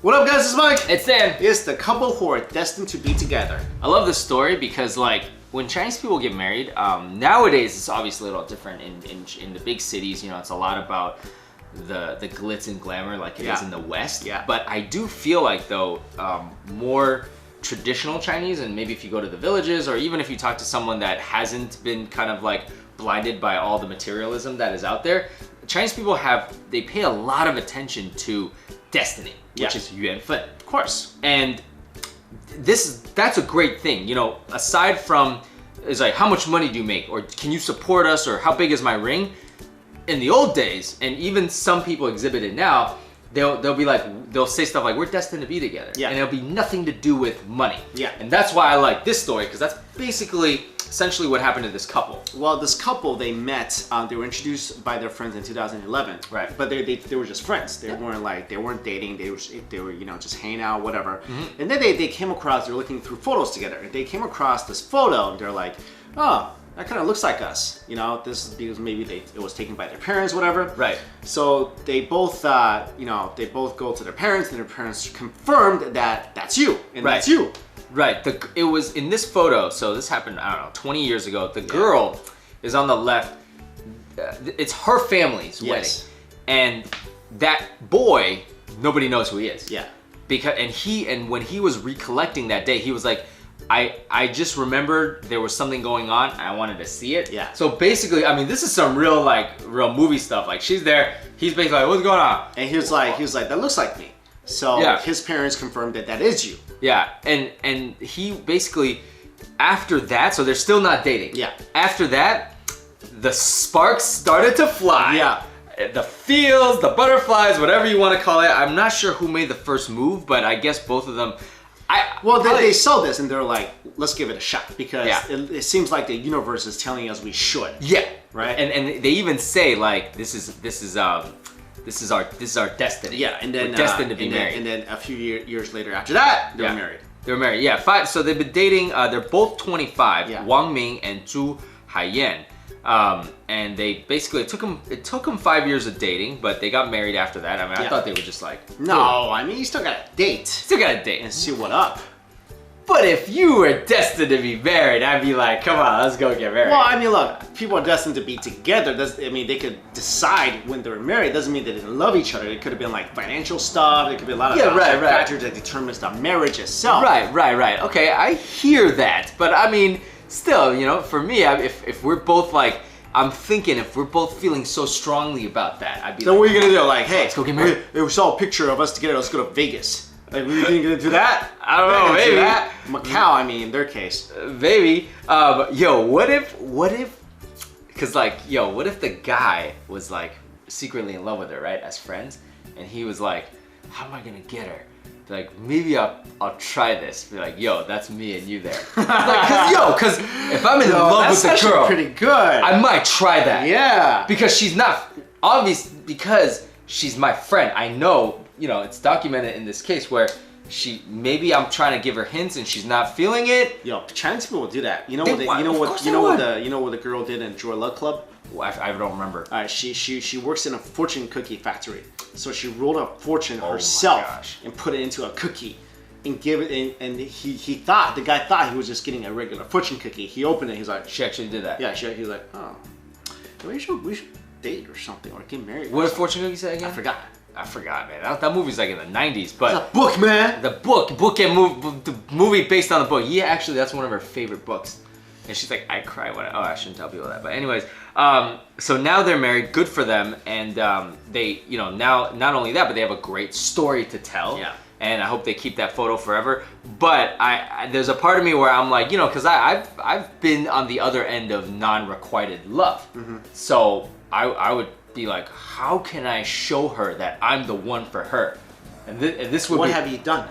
What up, guys? It's Mike. It's Dan. It's the couple who are destined to be together. I love this story because, like, when Chinese people get married, nowadays it's obviously a little different in the big cities. You know, it's a lot about the glitz and glamour like it is in the West. Yeah. But I do feel like, though, more traditional Chinese, and maybe if you go to the villages, or even if you talk to someone that hasn't been kind of like blinded by all the materialism that is out there, Chinese people they pay a lot of attention to destiny, which is yuan fen, Of course. and that's a great thing. You know, aside from is like how much money do you make, or can you support us, or how big is my ring? In the old days, and even some people exhibit it now, they'll be like, they'll say stuff like, we're destined to be together. Yeah. And it'll be nothing to do with money. Yeah. And that's why I like this story, because that's basically essentially what happened to this couple. Well, this couple, they met, they were introduced by their friends in 2011. Right. But they were just friends. They weren't dating. They were you know, just hanging out, whatever. And then they came across, they were looking through photos together. They came across this photo and they're like, oh, that kind of looks like us. You know, this is because maybe it was taken by their parents, whatever. Right. So they both, you know, they both go to their parents, and their parents confirmed that that's you, and that's you. Right. It was in this photo, so this happened, I don't know, 20 years ago. The girl is on the left. It's her family's wedding. And that boy, nobody knows who he is. Yeah. And when he was recollecting that day, he was like, I just remembered there was something going on. I wanted to see it. Yeah. So basically, I mean, this is some real movie stuff. Like, she's there. He's basically like, what's going on? And he was like, that looks like me. So his parents confirmed that is you. Yeah. And he basically, after that, so they're still not dating. Yeah. After that, the sparks started to fly. Yeah. The feels, the butterflies, whatever you want to call it. I'm not sure who made the first move, but I guess both of them. They saw this and they're like, let's give it a shot, because it seems like the universe is telling us we should. Yeah. Right. And they even say, like, this is our destiny. Yeah. And then we're destined to be married. And then a few years later after that, they were married. They were married. Yeah. 5. So they've been dating. They're both 25. Yeah. Wang, Ming, and Haiyan. And they basically it took them 5 years of dating, but they got married after that. I mean, I thought they were just like, no, I mean, you still gotta date. Still gotta date and see what up. But if you were destined to be married, I'd be like, come on, let's go get married. Well, I mean, look, people are destined to be together. They could decide when they're married. Doesn't mean they didn't love each other. It could have been like financial stuff. It could be a lot of factors that determines the marriage itself. Right. Okay, I hear that, but I mean, still, you know, for me, if we're both like, I'm thinking if we're both feeling so strongly about that, I'd be so like, what are you gonna do? Like, hey, let's go get married. We saw a picture of us together. Let's go to Vegas. Like, we gonna do that? I don't know, maybe. Macau, I mean, in their case. Maybe. Yo, what if, cause like, what if the guy was like secretly in love with her, right, as friends, and he was like, how am I gonna get her? Like, maybe I'll try this. Be like, yo, that's me and you there. Like, cause if I'm in love with the girl, pretty good. I might try that. Yeah. Because she's not obvious. Because she's my friend. I know. You know, it's documented in this case where maybe I'm trying to give her hints and she's not feeling it. Yo, Chinese people will do that. You know what the girl did in Joy Luck Club? I don't remember. All right, she works in a fortune cookie factory. So she rolled a fortune herself and put it into a cookie and give it. And the guy thought he was just getting a regular fortune cookie. He opened it. He's like, she actually did that. Yeah, he was like, oh, we should date or something, or get married. What did fortune cookie say again? I forgot, man. That movie's like in the 90s, but it's a book, man. The movie based on the book. Yeah, actually, that's one of her favorite books. And she's like, I cry when I shouldn't tell people that. But anyways, so now they're married. Good for them. And they, you know, now not only that, but they have a great story to tell. Yeah. And I hope they keep that photo forever. But there's a part of me where I'm like, you know, because I've been on the other end of non-requited love. So I would be like, how can I show her that I'm the one for her? And this would What have you done?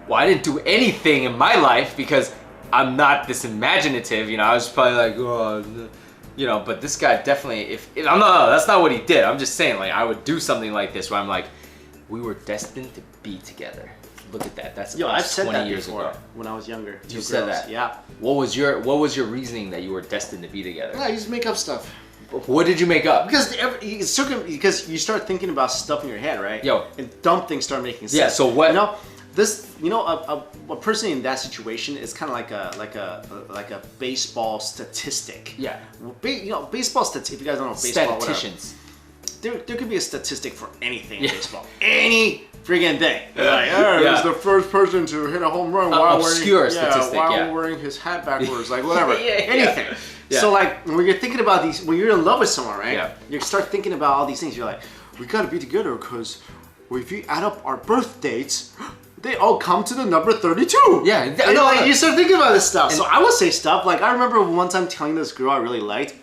Well, I didn't do anything in my life because I'm not this imaginative, you know. I was probably like, oh, you know. But this guy definitely, I'm not. That's not what he did. I'm just saying, like, I would do something like this where I'm like, we were destined to be together. Look at that. That's I've said 20 that years before ago. when I was younger. You said that. Yeah. What was your reasoning that you were destined to be together? Yeah, I used to make up stuff. What did you make up? Because you start thinking about stuff in your head, right? Yo. And dumb things start making sense. Yeah. So what? A person in that situation is kind of like a baseball statistic. Yeah. Baseball statistic. If you guys don't know baseball, Statisticians. there could be a statistic for anything in baseball. Any freaking thing. Like, he was the first person to hit a home run while wearing his hat backwards, like whatever. Anything. Yeah. So like when you're thinking about these, when you're in love with someone, right? Yeah. You start thinking about all these things. You're like, we gotta be together because if you add up our birth dates, they all come to the number 32. Yeah. You start thinking about this stuff. So I would say stuff like, I remember one time telling this girl I really liked.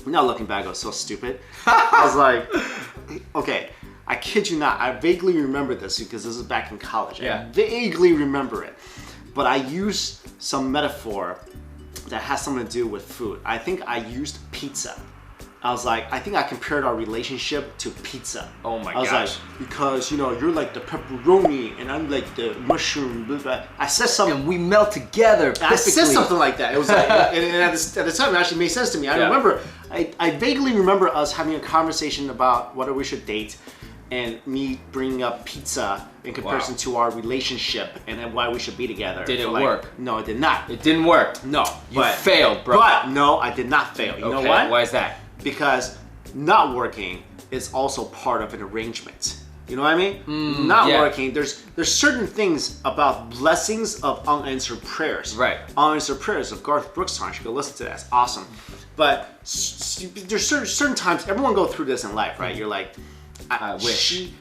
Now looking back, I was so stupid. I was like, okay, I kid you not, I vaguely remember this because this is back in college. I vaguely remember it. But I used some metaphor that has something to do with food. I think I used pizza. I was like, I think I compared our relationship to pizza. Oh my gosh. I was like, because you're like the pepperoni and I'm like the mushroom. Blah, blah. I said something. And we melt together perfectly. I said something like that. It was like, and at the time it actually made sense to me. I remember, I vaguely remember us having a conversation about whether we should date and me bringing up pizza in comparison to our relationship and then why we should be together. Did it work? No, it did not. It didn't work. No. You failed, bro. But no, I did not fail. You know why? Why is that? Because not working is also part of an arrangement. You know what I mean? Not working. There's certain things about blessings of unanswered prayers. Right. Unanswered prayers of Garth Brooks song. You should go listen to that. It's awesome. But there's certain times, everyone go through this in life, right? You're like, I wish.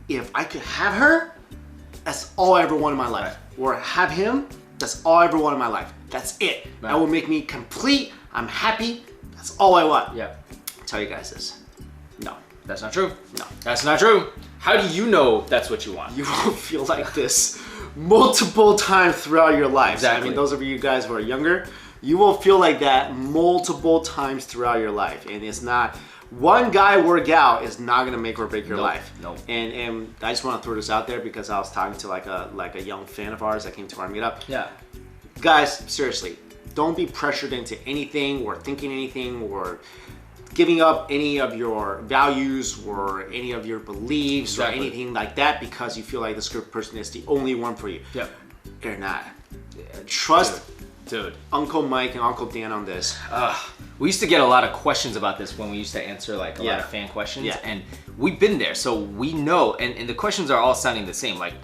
If I could have her, that's all I ever want in my life. Right. Or have him, that's all I ever want in my life. That's it. Right. That will make me complete. I'm happy. That's all I want. Yeah. I'll tell you guys this. No. That's not true. No. That's not true. How do you know that's what you want? You will feel like this multiple times throughout your life. Exactly. I mean, those of you guys who are younger, you will feel like that multiple times throughout your life. And it's not, one guy workout is not gonna make or break your life. Nope. And I just want to throw this out there because I was talking to like a young fan of ours that came to our meetup. Yeah. Guys, seriously, don't be pressured into anything or thinking anything or giving up any of your values or any of your beliefs or anything like that because you feel like this group person is the only one for you. Yep. They're not. Trust Dude. Uncle Mike and Uncle Dan on this. We used to get a lot of questions about this when we used to answer like a lot of fan questions, and we've been there, so we know. And the questions are all sounding the same. Like,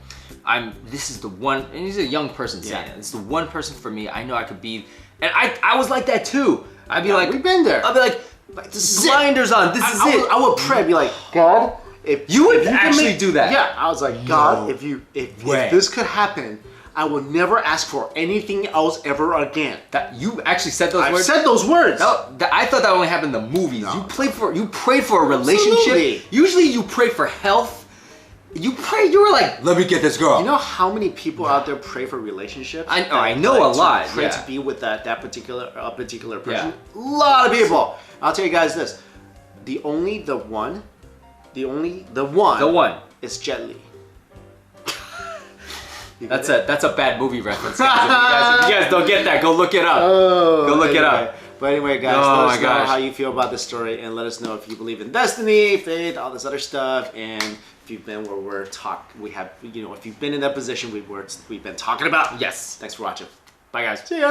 this is the one, and he's a young person saying it. It's the one person for me. I know I could be, and I was like that too. I'd be like, we've been there. I'd be like this blinders on. This is it. I would pray. I'd be like, God, if you would actually do that. Yeah, I was like, God, if this could happen, I will never ask for anything else ever again. That you actually said those words? I said those words. I thought that only happened in the movies. No. You prayed for a relationship. Absolutely. Usually you pray for health. You were like, let me get this girl. You know how many people out there pray for relationships? I know a lot. Pray to be with that particular person. Yeah. A lot of people. I'll tell you guys this. The one is Jet Li. That's a bad movie reference. Guys. If you guys don't get that, go look it up. Go look it up. But anyway, guys, let us know how you feel about this story, and let us know if you believe in destiny, fate, all this other stuff, and if you've been where if you've been in that position we've been talking about. Yes. Thanks for watching. Bye, guys. See ya.